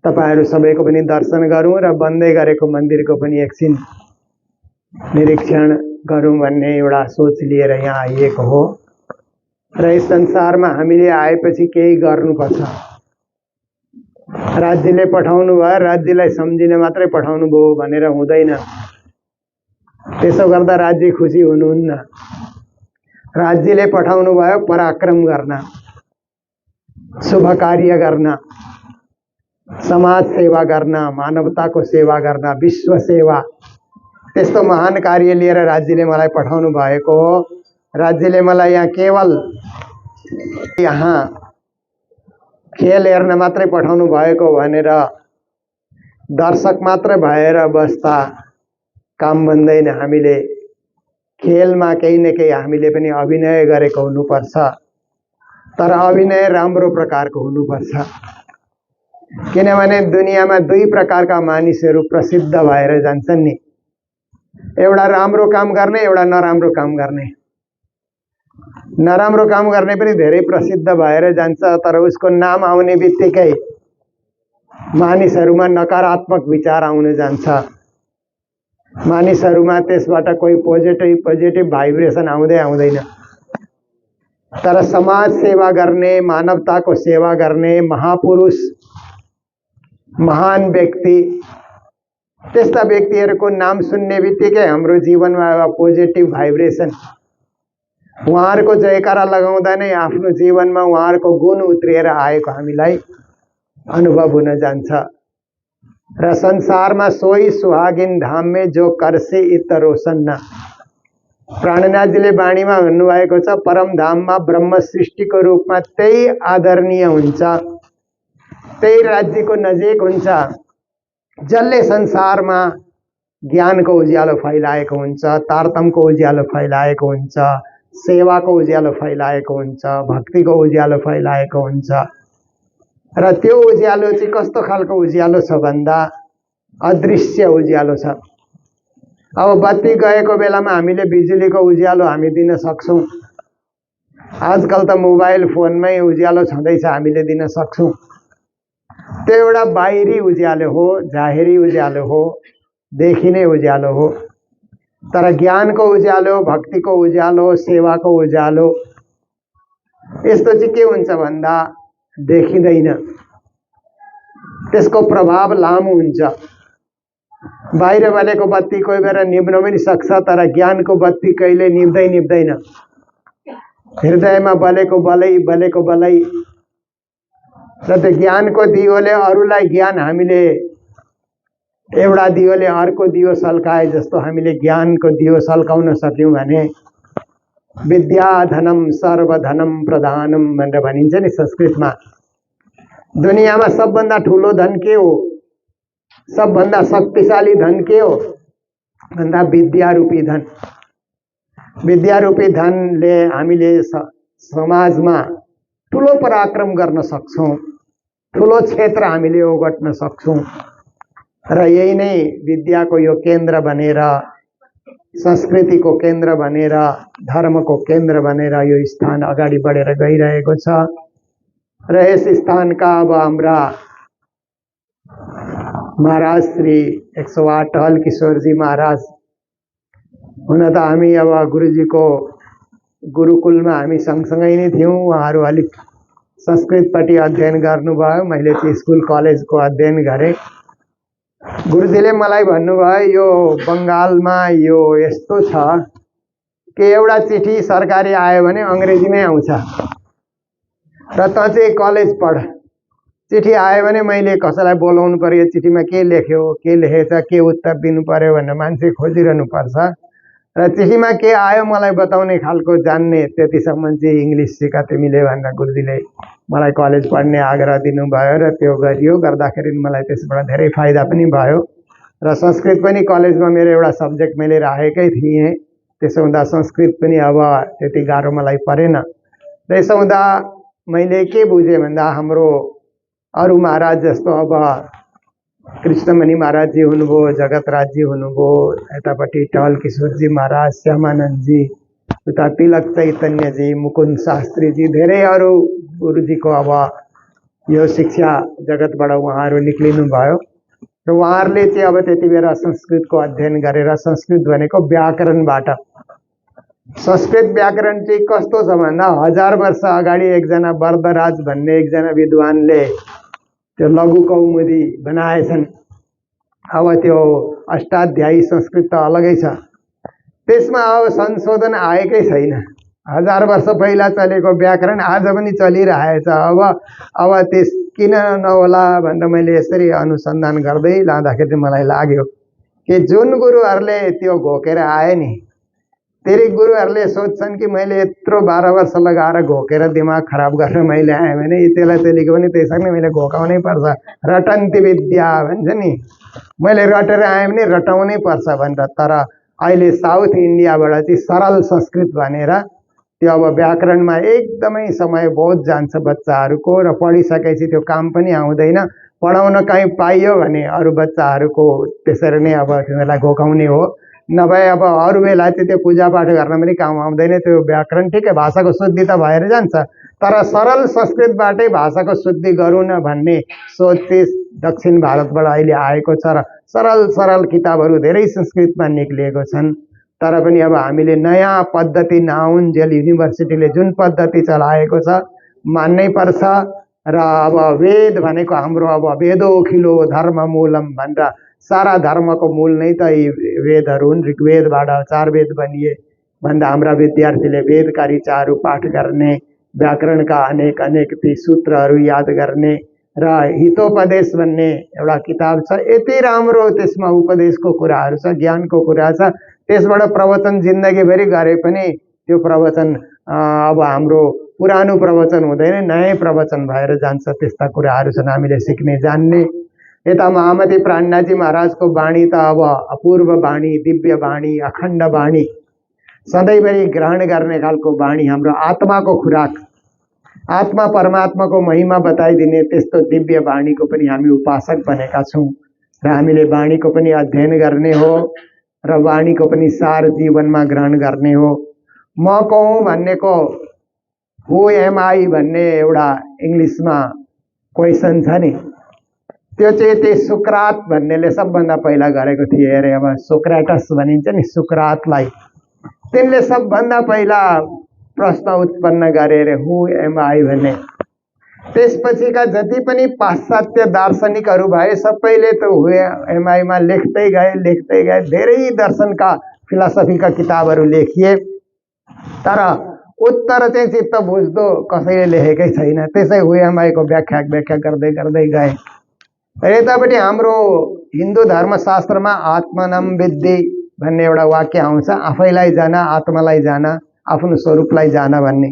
तपाईहरू सबैको पनि दर्शन गरौँ र बन्दै गरेको मन्दिरको पनि एकछिन निरीक्षण गरौँ भन्ने एउटा सोच लिएर यहाँ आइएको हो। र यस संसारमा हामीले आएपछि केही गर्नुपर्छ। राज्यले पठाउनु भयो, राज्यलाई सम्झिन मात्रै पठाउनु भयो भनेर हुँदैन। त्यसो गर्दा राज्य खुसी हुनुहुन्न। राज्यले पठाउनु भयो पराक्रम गर्न, शुभ कार्य गर्न, समाज सेवा गर्न, मानवताको सेवा गर्न, विश्व सेवा, त्यस्तो महान कार्य लिएर राज्यले मलाई पठाउनु भएको हो। राज्यले मलाई यहाँ केवल यहाँ खेल हेर्न मात्रै पठाउनु भएको भनेर दर्शक मात्र भएर बस्दा काम बन्दैन। हामीले खेलमा केही न केही हामीले पनि अभिनय गरेको हुनुपर्छ, तर अभिनय राम्रो प्रकारको हुनुपर्छ। किनभने दुनियाँमा 2 प्रकारका मानिसहरू प्रसिद्ध भएर जान्छन् नि, एउटा राम्रो काम गर्ने, एउटा नराम्रो काम गर्ने। नराम्रो काम गर्ने पनि धेरै प्रसिद्ध भएर जान्छ, तर उसको नाम आउने बित्तिकै मानिसहरूमा नकारात्मक विचार आउन जान्छ। मानिसहरूमा त्यसबाट कोही पोजिटिभ भाइब्रेसन आउँदैन। तर समाज सेवा गर्ने, मानवताको सेवा गर्ने महापुरुष, महान व्यक्ति, त्यस्ता व्यक्तिहरूको नाम सुन्ने बित्तिकै हाम्रो जीवनमा एउटा पोजिटिभ भाइब्रेसन, उहाँहरूको जयकारा लगाउँदा नै आफ्नो जीवनमा उहाँहरूको गुण उत्रिएर आएको हामीलाई अनुभव हुन जान्छ। र संसारमा सोही सुहागिन धाम में जो करसे इत रोशन, प्राणनाथजीले बाणीमा भन्नुभएको छ, परम धाममा ब्रह्म सृष्टिको रूपमा त्यही आदरणीय हुन्छ, त्यही राज्यको नजिक हुन्छ जसले संसारमा ज्ञानको उज्यालो फैलाएको हुन्छ, तारतम्यको उज्यालो फैलाएको हुन्छ, सेवाको उज्यालो फैलाएको हुन्छ, भक्तिको उज्यालो फैलाएको हुन्छ। र त्यो उज्यालो चाहिँ कस्तो खालको उज्यालो छ भन्दा अदृश्य उज्यालो छ। अब बत्ती गएको बेलामा हामीले बिजुलीको उज्यालो हामी दिन सक्छौं। आजकल त मोबाइल फोनमै उज्यालो छँदैछ, हामीले दिन सक्छौं। त्यो एउटा बाहिरी उज्यालो हो, जाहेरी उज्यालो हो, देखिने उज्यालो हो। तर ज्ञानको उज्यालो, भक्तिको उज्यालो, सेवाको उज्यालो यस्तो चाहिँ के हुन्छ भन्दा देखिँदैन, त्यसको प्रभाव लामो हुन्छ। बाहिर बलेको बत्ती कोही बेला निभ्न पनि सक्छ, तर ज्ञानको बत्ती कहिले निभ्दैन। हृदयमा बलेको बलै र त्यो ज्ञानको दियोले अरूलाई ज्ञान हामीले एउटा दियोले अर्को दियो सल्काए जस्तो हामीले ज्ञानको दियो सल्काउन सक्यौं भने विद्याधनम सर्वधनम प्रधानम भनेर भनिन्छ नि संस्कृतमा। दुनियाँमा सबभन्दा ठुलो धन के हो, सबभन्दा शक्तिशाली धन के हो भन्दा विद्यारूपी धन। विद्यारूपी धनले हामीले समाजमा ठुलो पराक्रम गर्न सक्छौं, ठुलो क्षेत्र हामीले ओगट्न सक्छौं। र यही नै विद्याको यो केन्द्र बनेर, संस्कृतिको केन्द्र बनेर, धर्मको केन्द्र बनेर यो स्थान अगाडि बढेर गइरहेको छ। र यस स्थानका अब हाम्रा महाराज श्री 108 टहल किशोरजी महाराज, हुन त हामी अब गुरुजीको गुरुकुलमा हामी सँगसँगै नै थियौं। उहाँहरू अलिक संस्कृतपट्टि अध्ययन गर्नुभयो, मैले चाहिँ स्कुल कलेजको अध्ययन गरेँ। गुरुजीले मलाई भन्नुभयो, यो बङ्गालमा यो यस्तो छ कि एउटा चिठी सरकारी आयो भने अंग्रेजीमै आउँछ र त चाहिँ कलेज पढ। चिठी आयो भने मैले कसैलाई बोलाउनु पर्यो, चिठीमा के लेख्यो, के लेखेछ, के उत्तर दिनु पर्यो भनेर मान्छे खोजिरहनु पर्छ। र चिठीमा के आयो मलाई बताउने खालको जान्ने त्यतिसम्म चाहिँ इङ्ग्लिस सिका तिमीले भनेर गुरुजीले मलाई कलेज पढ्ने आग्रह दिनुभयो र त्यो गरियो। गर्दाखेरि मलाई त्यसबाट धेरै फाइदा पनि भयो र संस्कृत पनि कलेजमा मेरो एउटा सब्जेक्ट मैले राखेकै थिएँ। त्यसो हुँदा संस्कृत पनि अब त्यति गाह्रो मलाई परेन। र यसो हुँदा मैले के बुझेँ भन्दा हाम्रो अरू महाराज जस्तो अब कृष्णमणि महाराजजी हुनुभयो, जगतराजजी हुनुभयो, यतापट्टि टहल किशोरजी महाराज, श्यामानन्दजी, उता तिलक चैतन्यजी, मुकुन्द शास्त्रीजी, धेरै अरू गुरुजीको अब यो शिक्षा जगतबाट उहाँहरू निक्लिनु भयो र उहाँहरूले चाहिँ अब त्यति बेला संस्कृतको अध्ययन गरेर संस्कृत भनेको व्याकरणबाट, संस्कृत व्याकरण चाहिँ कस्तो छ भन्दा 1000 वर्ष अगाडि एकजना वरदराज भन्ने एकजना विद्वानले त्यो लघु कौमुदी बनाएछन्। अब त्यो अष्टाध्यायी संस्कृत त अलगै छ, त्यसमा अब संशोधन आएकै छैन। 1000 वर्ष पहिला चलेको व्याकरण आज पनि चलिरहेछ। अब त्यस किन नहोला भनेर मैले यसरी अनुसन्धान गर्दै लाँदाखेरि मलाई लाग्यो कि जुन गुरुहरूले त्यो घोकेर आए नि, तेरि गुरुहरूले सोध्छन् कि मैले यत्रो 12 वर्ष लगाएर घोकेर दिमाग खराब गरेर मैले आएँ भने त्यसलाई चलेको पनि त्यसरी मैले घोकाउनै पर्छ। रटन्ती विद्या भन्छ नि, मैले रटेर आएँ भने रटाउनै पर्छ भनेर। तर अहिले साउथ इन्डियाबाट चाहिँ सरल संस्कृत भनेर त्यो अब व्याकरणमा एकदमै समय बहुत जान्छ बच्चाहरूको र पढिसकेपछि त्यो काम पनि आउँदैन। पढाउन कहीँ पाइयो भने अरू बच्चाहरूको त्यसरी नै अब तिनीहरूलाई घोकाउने हो। नभए अब अरू बेला चाहिँ त्यो पूजापाठ गर्न पनि काम आउँदैन। त्यो व्याकरण ठिकै भाषाको शुद्धि त भएर जान्छ, तर सरल संस्कृतबाटै भाषाको शुद्धि गरौँ न भन्ने सोच चाहिँ दक्षिण भारतबाट अहिले आएको छ र सरल सरल किताबहरू धेरै संस्कृतमा निक्लिएको छन्। तर पनि अब हामीले नयाँ पद्धति नआउन्जेल युनिभर्सिटीले जुन पद्धति चलाएको छ मान्नै पर्छ। र अब वेद भनेको हाम्रो अब वेदोखिलो धर्म मूलम भनेर सारा धर्मको मूल नै त यी वेदहरू हुन्। ऋग्वेदबाट 4 वेद बनिए भन्दा हाम्रा विद्यार्थीले वेदका ऋचाहरू पाठ गर्ने, व्याकरणका अनेक अनेक ती सूत्रहरू याद गर्ने र हितोपदेश भन्ने एउटा किताब छ, यति राम्रो त्यसमा उपदेशको कुराहरू छ, ज्ञानको कुरा छ। त्यसबाट प्रवचन जिन्दगीभरि गरे पनि त्यो प्रवचन अब हाम्रो पुरानो प्रवचन हुँदैन, नयाँ प्रवचन भएर जान्छ। त्यस्ता कुराहरू छन् हामीले सिक्ने जान्ने। यता महामती प्राणनाथजी महाराजको वाणी त अब अपूर्व वाणी, दिव्य वाणी, अखण्ड वाणी, सधैँभरि ग्रहण गर्ने खालको वाणी, हाम्रो आत्माको खुराक, आत्मा परमात्माको महिमा बताइदिने त्यस्तो दिव्य वाणीको पनि हामी उपासक बनेका छौँ र हामीले वाणीको पनि अध्ययन गर्ने हो र वाणीको पनि सार जीवनमा ग्रहण गर्ने हो। म को हुँ भन्नेको हु एम आई भन्ने एउटा इङ्ग्लिसमा क्वेसन छ नि, त्यो चाहिँ त्यही सुक्रात भन्नेले सबभन्दा पहिला गरेको थिए अरे। अब सोक्राटस भनिन्छ नि सुक्रातलाई, तिनले सबभन्दा पहिला प्रश्न उत्पन्न गरे अरे हु एम आई भन्ने। त्यसपछिका जति पनि पाश्चात्य दार्शनिकहरू भए सबैले त हु एम आईमा लेख्दै गए। धेरै दर्शनका फिलोसफीका किताबहरू लेखिए, तर उत्तर चाहिँ चित्त बुझ्दो कसैले लेखेकै छैन। त्यसै हु एम आईको व्याख्या गर्दै गए। यतापट्टि हाम्रो हिन्दू धर्मशास्त्रमा आत्मनम विद्धि भन्ने एउटा वाक्य आउँछ, आफैलाई जान, आत्मालाई जान, आफ्नो स्वरूपलाई जान भन्ने।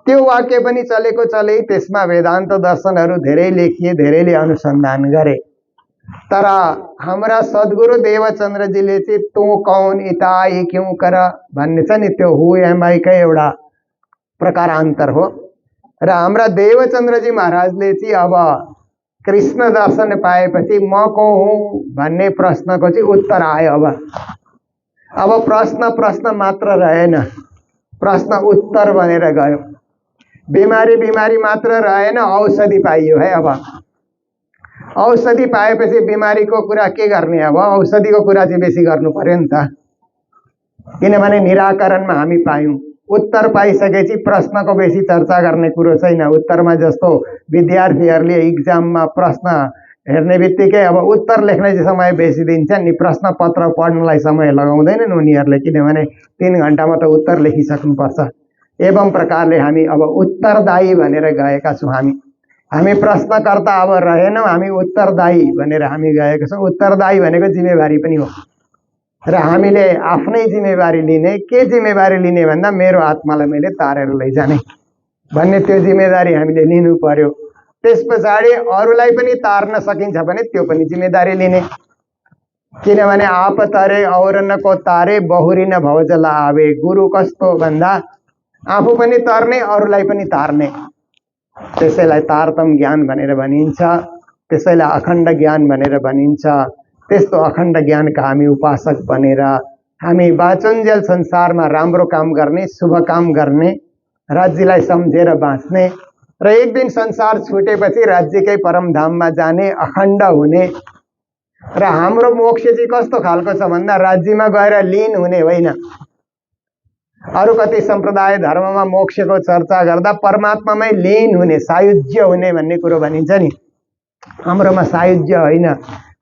त्यो वाक्य पनि चलेको चले, त्यसमा वेदान्त दर्शनहरू धेरै लेखिए, धेरैले अनुसन्धान गरे। तर हाम्रा सद्गुरु देवचन्द्रजीले चाहिँ तँ कौन इताई क्यों कर भन्ने छ नि, त्यो हु एम आईकै एउटा प्रकारान्तर हो। र हाम्रा देवचन्द्रजी महाराजले चाहिँ अब कृष्ण दर्शन पाएपछि म को हुँ भन्ने प्रश्नको चाहिँ उत्तर आयो। अब प्रश्न मात्र रहेन, प्रश्न उत्तर बनेर गयो। बिमारी मात्र रहेन, औषधि पाइयो है। अब औषधि पाएपछि बिमारीको कुरा के गर्ने? अब औषधिको कुरा चाहिँ बेसी गर्नु पर्यो नि त, किनभने निराकरणमा हामी पायौँ। उत्तर पाइसकेपछि प्रश्नको बेसी चर्चा गर्ने कुरो छैन। उत्तरमा जस्तो विद्यार्थीहरूले इक्जाममा प्रश्न हेर्ने बित्तिकै अब उत्तर लेख्ने चाहिँ समय बेसी दिन्छन् नि, प्रश्न पत्र पढ्नलाई समय लगाउँदैनन् उनीहरूले, किनभने 3 घण्टामा त उत्तर लेखिसक्नुपर्छ। एवं प्रकारले हामी अब उत्तरदायी भनेर गएका छौँ। हामी प्रश्नकर्ता अब रहेनौँ, हामी उत्तरदायी भनेर हामी गएका छौँ। उत्तरदायी भनेको जिम्मेवारी पनि हो। र हामीले आफ्नै जिम्मेवारी लिने, के जिम्मेवारी लिने भन्दा मेरो आत्मालाई मैले तारेर लैजाने भन्ने त्यो जिम्मेदारी हामीले लिनु पर्यो। त्यस पछाडि अरूलाई पनि तार्न सकिन्छ भने त्यो पनि जिम्मेदारी लिने, किनभने आप तरे औरनको तारे बहुरिन भवजल आवे। गुरु कस्तो भन्दा आफू पनि तर्ने अरूलाई पनि तार्ने, त्यसैलाई तारतम ज्ञान भनेर भनिन्छ, त्यसैलाई अखण्ड ज्ञान भनेर भनिन्छ। त्यस्तो अखण्ड ज्ञानका हामी उपासक बनेर हामी बाँचुन्जेल संसारमा राम्रो काम गर्ने, शुभ काम गर्ने, राज्यलाई सम्झेर बाँच्ने र एक दिन संसार छुटेपछि राज्यकै परमधाममा जाने, अखण्ड हुने। र हाम्रो मोक्ष चाहिँ कस्तो खालको छ भन्दा राज्यमा गएर लीन हुने होइन। अरू कति सम्प्रदाय धर्ममा मोक्षको चर्चा गर्दा परमात्मामै लीन हुने, सायुज्य हुने भन्ने कुरो भनिन्छ नि। हाम्रोमा सायुज्य होइन,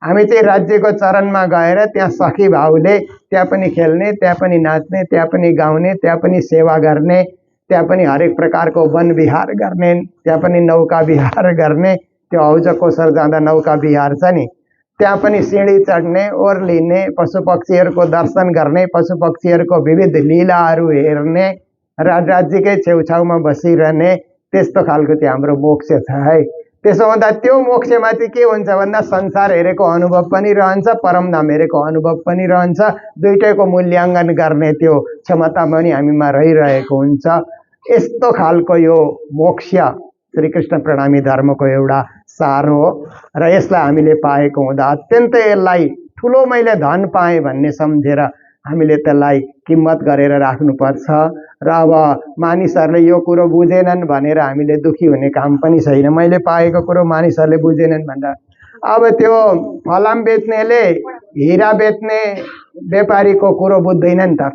हामी चाहिँ राज्यको चरणमा गएर त्यहाँ सखी भावले त्यहाँ पनि खेल्ने, त्यहाँ पनि नाच्ने, त्यहाँ पनि गाउने, त्यहाँ पनि सेवा गर्ने, त्यहाँ पनि हरेक प्रकारको वन विहार गर्ने, त्यहाँ पनि नौका विहार गर्ने। त्यो औज कोसर जाँदा नौका विहार छ नि, त्यहाँ पनि सिँढी चढ्ने, ओर्लिने, पशु पक्षीहरूको दर्शन गर्ने, पशु पक्षीहरूको विविध लीलाहरू हेर्ने र राज्यकै छेउछाउमा बसिरहने, त्यस्तो खालको चाहिँ हाम्रो मोक्ष छ है। त्यसो हुँदा त्यो मोक्षमा चाहिँ के हुन्छ भन्दा संसार हेरेको अनुभव पनि रहन्छ, परमधाम हेरेको अनुभव पनि रहन्छ, दुईटैको मूल्याङ्कन गर्ने त्यो क्षमता पनि हामीमा रहिरहेको हुन्छ। यस्तो खालको यो मोक्ष श्रीकृष्ण प्रणामी धर्मको एउटा सार हो र यसलाई हामीले पाएको हुँदा अत्यन्तै यसलाई ठुलो मैले धन पाएँ भन्ने सम्झेर हामीले त्यसलाई किम्मत गरेर राख्नुपर्छ। र अब मानिसहरूले यो कुरो बुझेनन् भनेर हामीले दुखी हुने काम पनि छैन। मैले पाएको कुरो मानिसहरूले बुझेनन् भनेर अब त्यो फलाम बेच्नेले हिरा बेच्ने व्यापारीको कुरो बुझ्दैन नि त।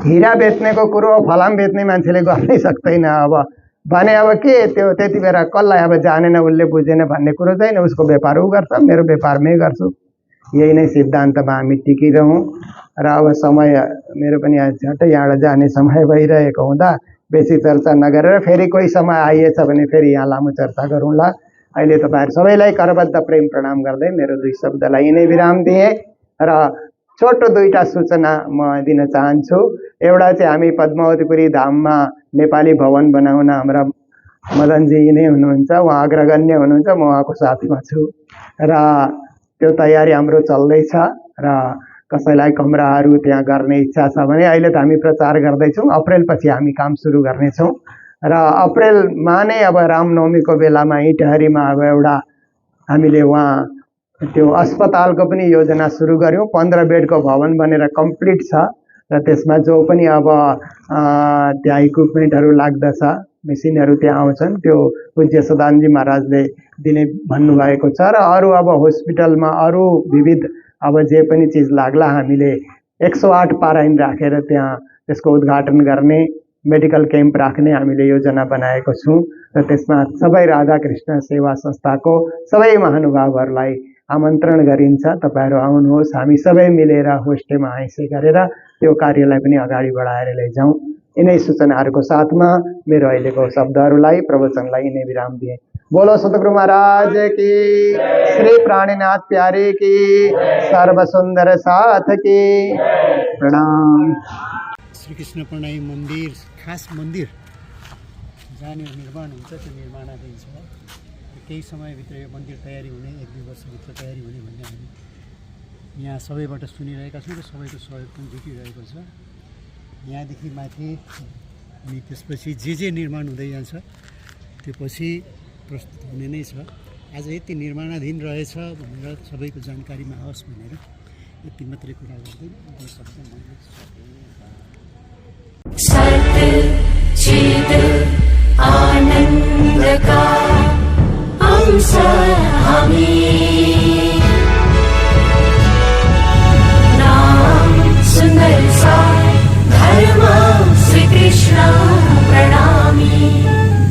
हिरा बेच्नेको कुरो फलाम बेच्ने मान्छेले गर्नै सक्दैन। अब भने अब के त्यो त्यति बेला कसलाई अब जानेन, उसले बुझेन भन्ने कुरो छैन। उसको व्यापार ऊ गर्छ, मेरो व्यापारमै गर्छु। यही नै सिद्धान्तमा हामी टिकिरहौँ। र अब समय मेरो पनि आज झट्टै यहाँबाट जाने समय भइरहेको हुँदा बेसी चर्चा नगरेर फेरि कोही समय आइएछ भने फेरि यहाँ लामो चर्चा गरौँला। अहिले तपाईँहरू सबैलाई करबद्ध प्रेम प्रणाम गर्दै मेरो दुई शब्दलाई यिनै विराम दिएँ। र छोटो दुईटा सूचना म दिन चाहन्छु। एउटा चाहिँ हामी पद्मावतीपुरी धाममा नेपाली भवन बनाउन हाम्रा मदनजी नै हुनुहुन्छ, उहाँ अग्रगण्य हुनुहुन्छ, म उहाँको साथमा छु र त्यो तयारी हाम्रो चल्दैछ। र कसैलाई कमराहरू त्यहाँ गर्ने इच्छा छ भने अहिले त हामी प्रचार गर्दैछौँ, अप्रेलपछि हामी काम सुरु गर्नेछौँ। र अप्रेलमा नै अब रामनवमीको बेलामा इटहरीमा अब एउटा हामीले वहाँ त्यो अस्पतालको पनि योजना सुरु गऱ्यौँ। 15 बेडको भवन बनेर कम्प्लिट छ र त्यसमा जो पनि अब त्यहाँ इक्विपमेन्टहरू लाग्दछ, मेसिनहरू त्यहाँ आउँछन्, त्यो पूज्य सदानजी महाराजले दिने भन्नुभएको छ। र अरू अब हस्पिटलमा अरू विविध अब जे पनि चिज लाग्ला हामीले 108 पारायण राखेर त्यहाँ त्यसको उद्घाटन गर्ने, मेडिकल क्याम्प राख्ने हामीले योजना बनाएको छौँ। र त्यसमा सबै राधाकृष्ण सेवा संस्थाको सबै महानुभावहरूलाई आमन्त्रण गरिन्छ। तपाईँहरू आउनुहोस्, हामी सबै मिलेर होस्टेमा आइसे गरेर त्यो कार्यलाई पनि अगाडि बढाएर लैजाउँ। यिनै सूचनाहरूको साथमा मेरो अहिलेको शब्दहरूलाई प्रवचनलाई यिनै विराम दिएँ। बोलो सतगुरु महाराज की, श्री प्राणीनाथ प्यारे की, सर्वसुंदर साथ की प्रणाम। श्रीकृष्ण प्रणामी मन्दिर, खास मन्दिर जहाँनिर निर्माण हुन्छ त्यो निर्माणाधीन छ। केही समयभित्र यो मन्दिर तयारी हुने, 1-2 वर्षभित्र तयारी हुने भन्ने हामी यहाँ सबैबाट सुनिरहेका छौँ र सबैको सहयोग पनि जुटिरहेको छ। यहाँदेखि माथि अनि त्यसपछि जे निर्माण हुँदै जान्छ त्यो पछि प्रस्तुत हुने नै छ। आज यति निर्माणाधीन रहेछ भनेर सबैको जानकारीमा आओस् भनेर यति मात्रै कुरा गर्दै दुई शब्द मैले सत् चित् आनंद का अंश हमें